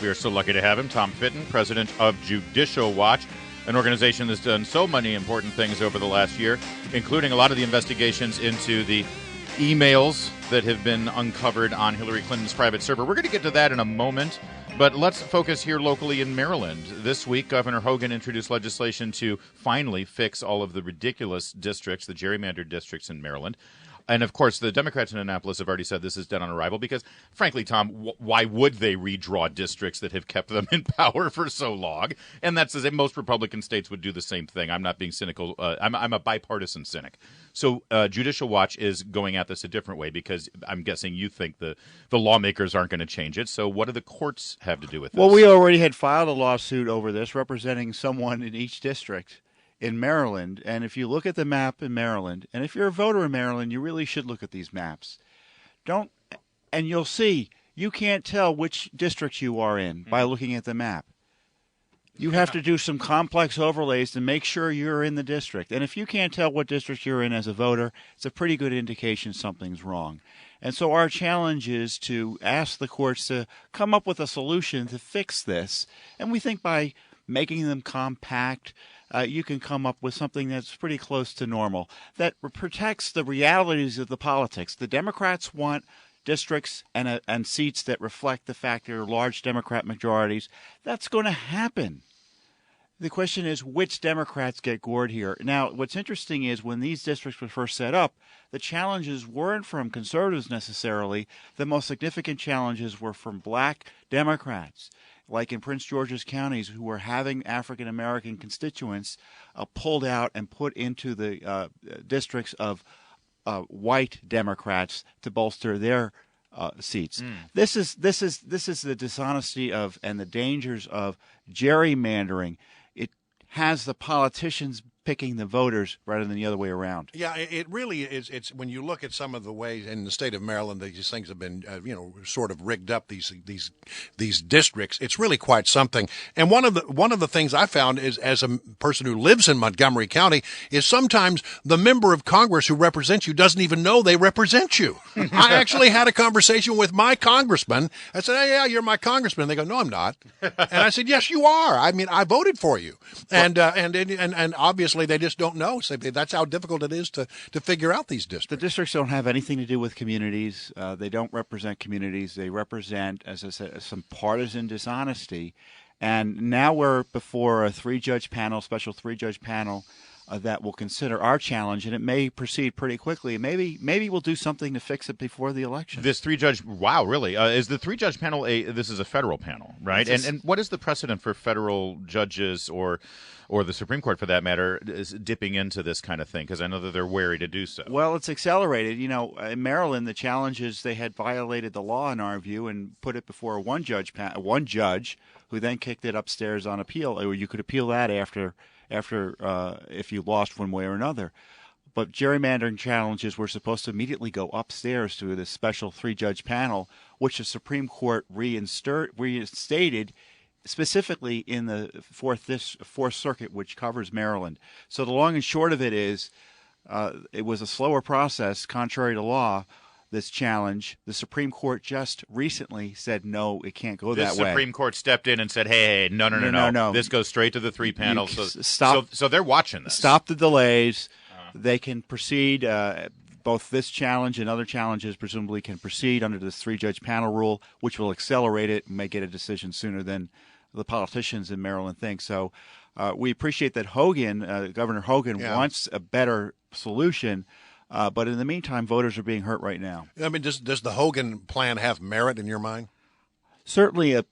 We are so lucky to have him, Tom Fitton, president of Judicial Watch, an organization that's done so many important things over the last year, including a lot of the investigations into the emails that have been uncovered on Hillary Clinton's private server. We're going to get to that in a moment, but let's focus here locally in Maryland. This week, Governor Hogan introduced legislation to finally fix all of the ridiculous districts, the gerrymandered districts in Maryland. And, of course, the Democrats in Annapolis have already said this is dead on arrival because, frankly, Tom, why would they redraw districts that have kept them in power for so long? And that's as most Republican states would do the same thing. I'm not being cynical. I'm a bipartisan cynic. So Judicial Watch is going at this a different way because I'm guessing you think the lawmakers aren't going to change it. So what do the courts have to do with this? Well, we already had filed a lawsuit over this representing someone in each district in Maryland, and if you look at the map in Maryland, and if you're a voter in Maryland, you really should look at these maps. And you'll see you can't tell which district you are in by looking at the map. You have to do some complex overlays to make sure you're in the district. And if you can't tell what district you're in as a voter, it's a pretty good indication something's wrong. And so our challenge is to ask the courts to come up with a solution to fix this. And we think by making them compact, you can come up with something that's pretty close to normal, that protects the realities of the politics. The Democrats want districts and seats that reflect the fact there are large Democrat majorities. That's going to happen. The question is, which Democrats get gored here? Now, what's interesting is when these districts were first set up, the challenges weren't from conservatives necessarily. The most significant challenges were from black Democrats, like in Prince George's counties, who were having African-American constituents pulled out and put into the districts of white Democrats to bolster their seats. This is the dishonesty of and the dangers of gerrymandering. It has the politicians picking the voters rather than the other way around. Yeah, it really is. It's when you look at some of the ways in the state of Maryland that these things have been, sort of rigged up. These districts. It's really quite something. And one of the things I found is, as a person who lives in Montgomery County, is sometimes the member of Congress who represents you doesn't even know they represent you. I actually had a conversation with my congressman. I said, "Hey, yeah, you're my congressman." They go, "No, I'm not." And I said, "Yes, you are. I mean, I voted for you." And obviously they just don't know. So that's how difficult it is to figure out these districts. The districts don't have anything to do with communities. They don't represent communities. They represent, as I said, some partisan dishonesty. And now we're before a special three-judge panel that will consider our challenge, and it may proceed pretty quickly. Maybe we'll do something to fix it before the election. This three-judge, wow, really? Is the three-judge panel this is a federal panel, right? And what is the precedent for federal judges or the Supreme Court, for that matter, is dipping into this kind of thing? Because I know that they're wary to do so. Well, it's accelerated. In Maryland, the challenge is they had violated the law, in our view, and put it before one judge, who then kicked it upstairs on appeal. Or you could appeal that after if you lost one way or another. But gerrymandering challenges were supposed to immediately go upstairs to this special three-judge panel, which the Supreme Court reinstated specifically in the Fourth Circuit, which covers Maryland. So the long and short of it is it was a slower process, contrary to law, this challenge. The Supreme Court just recently said, no, it can't go that way. The Supreme Court stepped in and said, hey, no. This goes straight to the three panels. So they're watching this. Stop the delays. They can proceed. Both this challenge and other challenges presumably can proceed under this three-judge panel rule, which will accelerate it and may get a decision sooner than the politicians in Maryland think. So we appreciate that Governor Hogan wants a better solution. But in the meantime, voters are being hurt right now. I mean, does the Hogan plan have merit in your mind? Certainly,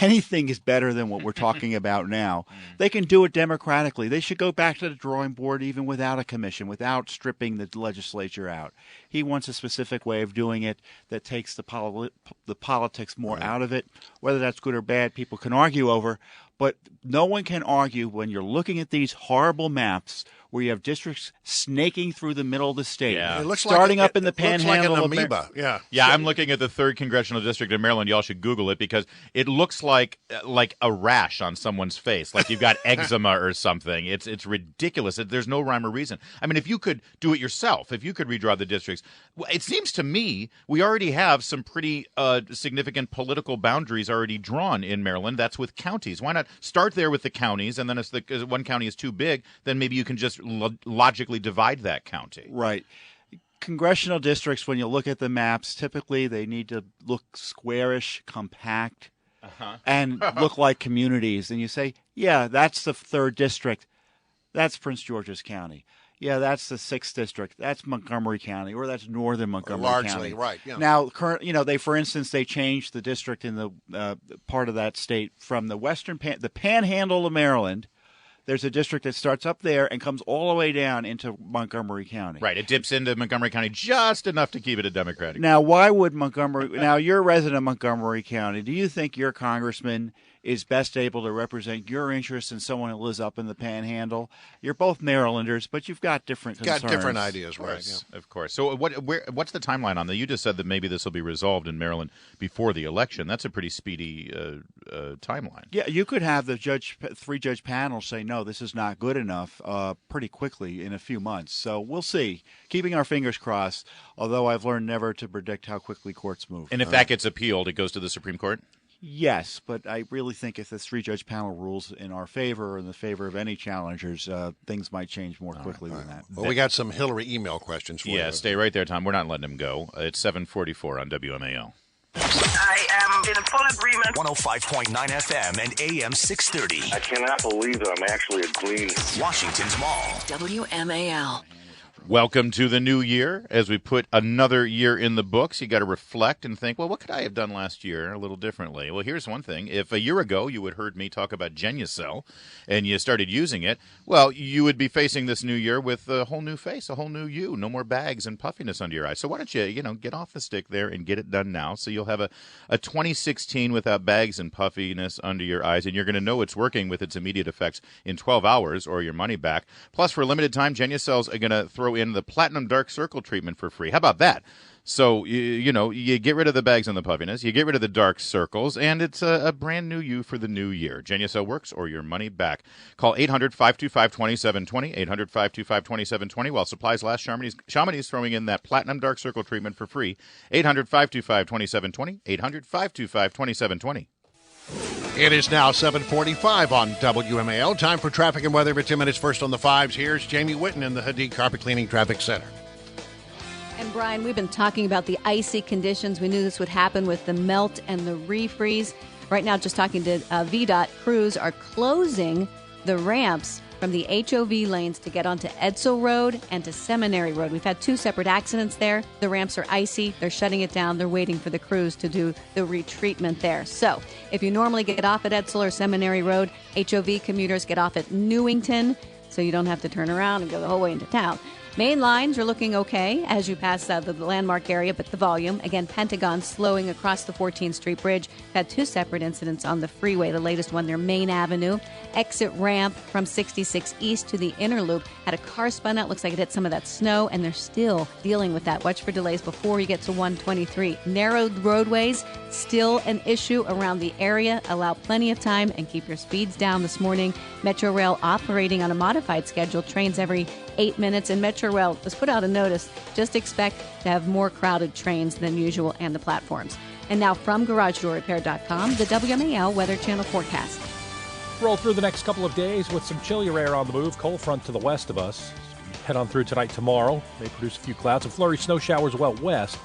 anything is better than what we're talking about now. They can do it democratically. They should go back to the drawing board even without a commission, without stripping the legislature out. He wants a specific way of doing it that takes the politics more out of it. Whether that's good or bad, people can argue over. But no one can argue when you're looking at these horrible maps where you have districts snaking through the middle of the state, starting up in the panhandle of amoeba. Yeah, I'm looking at the 3rd Congressional District in Maryland. Y'all should Google it because it looks like a rash on someone's face, like you've got eczema or something. It's ridiculous. There's no rhyme or reason. I mean, if you could do it yourself, if you could redraw the districts, Well, it seems to me we already have some pretty significant political boundaries already drawn in Maryland. That's with counties. Why not start there with the counties, and then if one county is too big, then maybe you can just logically divide that county. Right. Congressional districts, when you look at the maps, typically they need to look squarish, compact, and look like communities. And you say, yeah, that's the 3rd district. That's Prince George's County. Yeah, that's the 6th district. That's Montgomery County, or that's northern Montgomery County. Largely, right. Yeah. Now, for instance, they changed the district in the part of that state from the the Panhandle of Maryland. There's a district that starts up there and comes all the way down into Montgomery County. Right, it dips into Montgomery County just enough to keep it a Democratic. Now, why would now you're a resident of Montgomery County. Do you think your congressman is best able to represent your interests and someone who lives up in the Panhandle? You're both Marylanders, but you've got different concerns. Got different ideas, right? Yeah. Of course. So what's the timeline on that? You just said that maybe this will be resolved in Maryland before the election. That's a pretty speedy timeline. Yeah, you could have the 3-judge panel say, no, this is not good enough pretty quickly in a few months. So we'll see. Keeping our fingers crossed, although I've learned never to predict how quickly courts move. And if that gets appealed, it goes to the Supreme Court? Yes, but I really think if the 3-judge panel rules in our favor or in the favor of any challengers, things might change more quickly than that. Well, we got some Hillary email questions for you. Yeah, stay right there, Tom. We're not letting him go. It's 7:44 on WMAL. I am in full agreement. 105.9 FM and AM 630. I cannot believe that I'm actually agreeing. Washington's Mall. WMAL. Welcome to the new year. As we put another year in the books, you got to reflect and think, well, what could I have done last year a little differently? Well, here's one thing. If a year ago you had heard me talk about Genucel and you started using it, well, you would be facing this new year with a whole new face, a whole new you, no more bags and puffiness under your eyes. So why don't you, get off the stick there and get it done now, so you'll have a 2016 without bags and puffiness under your eyes, and you're going to know it's working with its immediate effects in 12 hours or your money back. Plus, for a limited time, Genucel's are going to throw in the Platinum Dark Circle treatment for free. How about that? So, you get rid of the bags and the puffiness, you get rid of the dark circles, and it's a brand new you for the new year. Genucel works or your money back. Call 800-525-2720, 800-525-2720. While supplies last, Chamonix is throwing in that Platinum Dark Circle treatment for free. 800-525-2720, 800-525-2720. It is now 7:45 on WMAL. Time for traffic and weather for 10 minutes. First on the 5s, here's Jamie Whitten in the Hadid Carpet Cleaning Traffic Center. And Brian, we've been talking about the icy conditions. We knew this would happen with the melt and the refreeze. Right now, just talking to VDOT, crews are closing the ramps from the HOV lanes to get onto Edsel Road and to Seminary Road. We've had 2 separate accidents there. The ramps are icy. They're shutting it down. They're waiting for the crews to do the retreatment there. So if you normally get off at Edsel or Seminary Road, HOV commuters get off at Newington, so you don't have to turn around and go the whole way into town. Main lines are looking okay as you pass the landmark area, but the volume, again, Pentagon slowing across the 14th Street Bridge. Had 2 separate incidents on the freeway. The latest one near Main Avenue. Exit ramp from 66 East to the inner loop. Had a car spun out. Looks like it hit some of that snow, and they're still dealing with that. Watch for delays before you get to 123. Narrowed roadways, still an issue around the area. Allow plenty of time and keep your speeds down this morning. Metro Rail operating on a modified schedule. Trains every 8 minutes, and Metro Rail has put out a notice. Just expect to have more crowded trains than usual and the platforms. And now from GarageDoorRepair.com, the WMAL Weather Channel forecast. Roll through the next couple of days with some chillier air on the move. Cold front to the west of us. Head on through tonight, tomorrow. May produce a few clouds and flurry snow showers well west.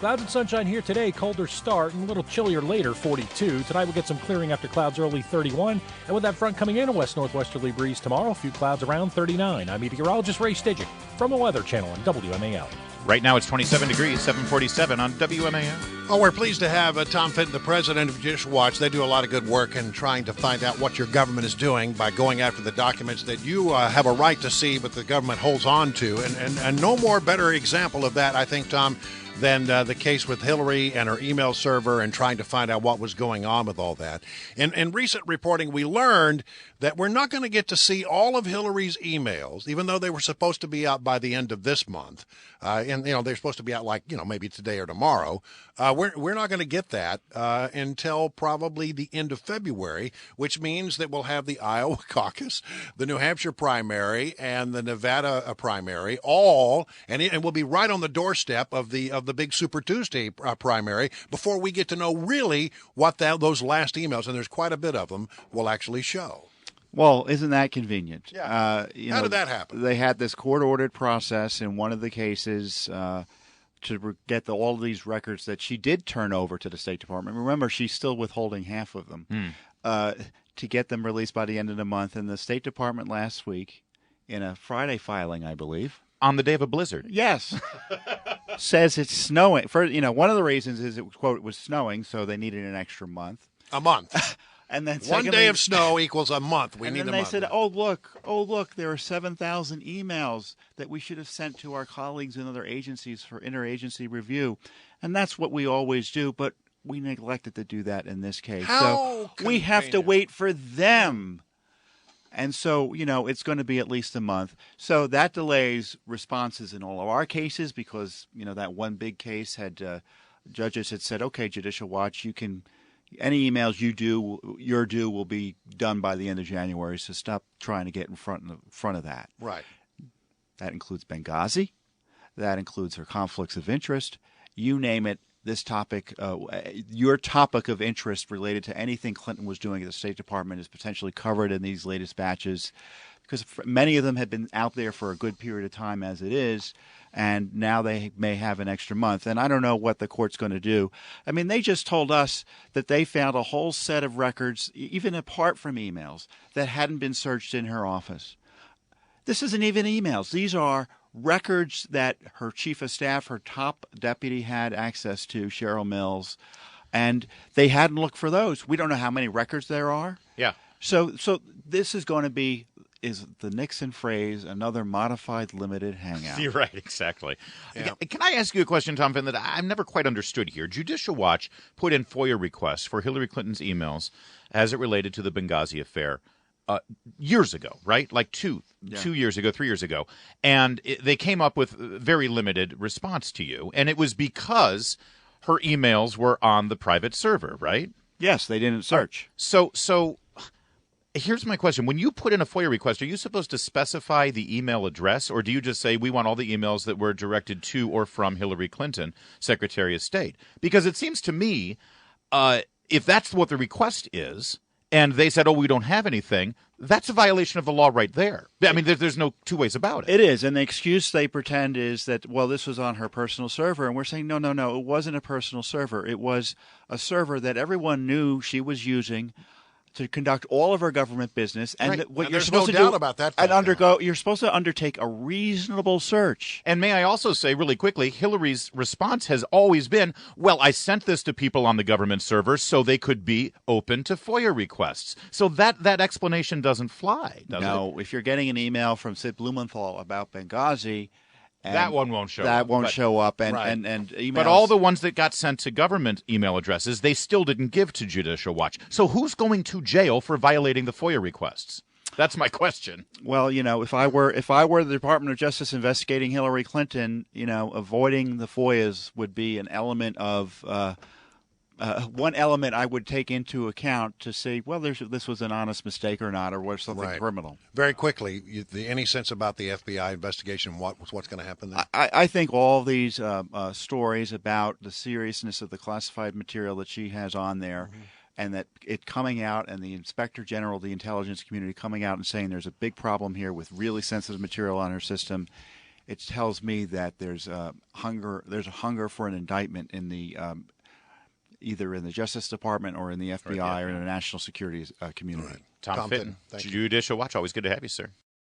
Clouds and sunshine here today, colder start and a little chillier later, 42. Tonight we'll get some clearing after clouds early, 31. And with that front coming in, a west-northwesterly breeze tomorrow, a few clouds around, 39. I'm meteorologist Ray Stidgick from the Weather Channel on WMAL. Right now it's 27 degrees, 7:47 on WMAL. Oh, we're pleased to have Tom Fitton, the president of Judicial Watch. They do a lot of good work in trying to find out what your government is doing by going after the documents that you have a right to see, but the government holds on to. And no more better example of that, I think, Tom, than the case with Hillary and her email server and trying to find out what was going on with all that. In recent reporting, we learned that we're not going to get to see all of Hillary's emails, even though they were supposed to be out by the end of this month. And they're supposed to be out maybe today or tomorrow. We're not going to get that until probably the end of February, which means that we'll have the Iowa caucus, the New Hampshire primary, and the Nevada primary, all, and we'll be right on the doorstep of the big Super Tuesday primary before we get to know really what those last emails, and there's quite a bit of them, will actually show. Well, isn't that convenient? Yeah. How did that happen? They had this court-ordered process in one of the cases to get all of these records that she did turn over to the State Department. Remember, she's still withholding half of them to get them released by the end of the month. And the State Department last week, in a Friday filing, I believe, on the day of a blizzard, yes, says it's snowing. One of the reasons is it was snowing, so they needed an extra month. A month. And then one day of snow equals a month. We need a month. And then they said, oh, look, there are 7,000 emails that we should have sent to our colleagues in other agencies for interagency review. And that's what we always do, but we neglected to do that in this case. How so we have to wait for them. And so, it's going to be at least a month. So that delays responses in all of our cases because, that one big case had judges had said, okay, Judicial Watch, you can – any emails you're due will be done by the end of January, so stop trying to get in front of that. Right. That includes Benghazi. That includes her conflicts of interest. You name it, this topic, your topic of interest related to anything Clinton was doing at the State Department is potentially covered in these latest batches because many of them had been out there for a good period of time as it is, and now they may have an extra month. And I don't know what the court's going to do. I mean, they just told us that they found a whole set of records, even apart from emails, that hadn't been searched in her office. This isn't even emails. These are records that her chief of staff, her top deputy, had access to, Cheryl Mills, and they hadn't looked for those. We don't know how many records there are. Yeah. So this is going to be, is the Nixon phrase, another modified limited hangout. You're right, exactly. Yeah. Can I ask you a question, Tom Finn, that I've never quite understood here? Judicial Watch put in FOIA requests for Hillary Clinton's emails as it related to the Benghazi affair years ago, right? Like 2 years ago, 3 years ago. And they came up with very limited response to you. And it was because her emails were on the private server, right? Yes, they didn't search. So here's my question. When you put in a FOIA request, are you supposed to specify the email address, or do you just say we want all the emails that were directed to or from Hillary Clinton, Secretary of State? Because it seems to me, if that's what the request is, and they said, oh, we don't have anything, that's a violation of the law right there. I mean, there's no two ways about it. It is, and the excuse they pretend is that, well, this was on her personal server, and we're saying, no, it wasn't a personal server. It was a server that everyone knew she was using to conduct all of her government business, and right. what and you're there's supposed no to doubt do, about that. and you're supposed to undertake a reasonable search. And may I also say really quickly, Hillary's response has always been, well, I sent this to people on the government server so they could be open to FOIA requests. So that explanation doesn't fly, does it? No, if you're getting an email from Sid Blumenthal about Benghazi, that one won't show up. That won't show up, and right. and emails. But all the ones that got sent to government email addresses, they still didn't give to Judicial Watch. So who's going to jail for violating the FOIA requests? That's my question. Well, if I were the Department of Justice investigating Hillary Clinton, avoiding the FOIAs would be an element of one element I would take into account to say, well, this was an honest mistake or not, or was something right. criminal. Very quickly, any sense about the FBI investigation? What's going to happen there? I think all these stories about the seriousness of the classified material that she has on there, and that it coming out, and the Inspector General of the intelligence community coming out and saying there's a big problem here with really sensitive material on her system, it tells me that there's a hunger for an indictment in the either in the Justice Department or in the FBI or in the national security community. Right. Tom Fitton, Judicial Watch. Always good to have you, sir.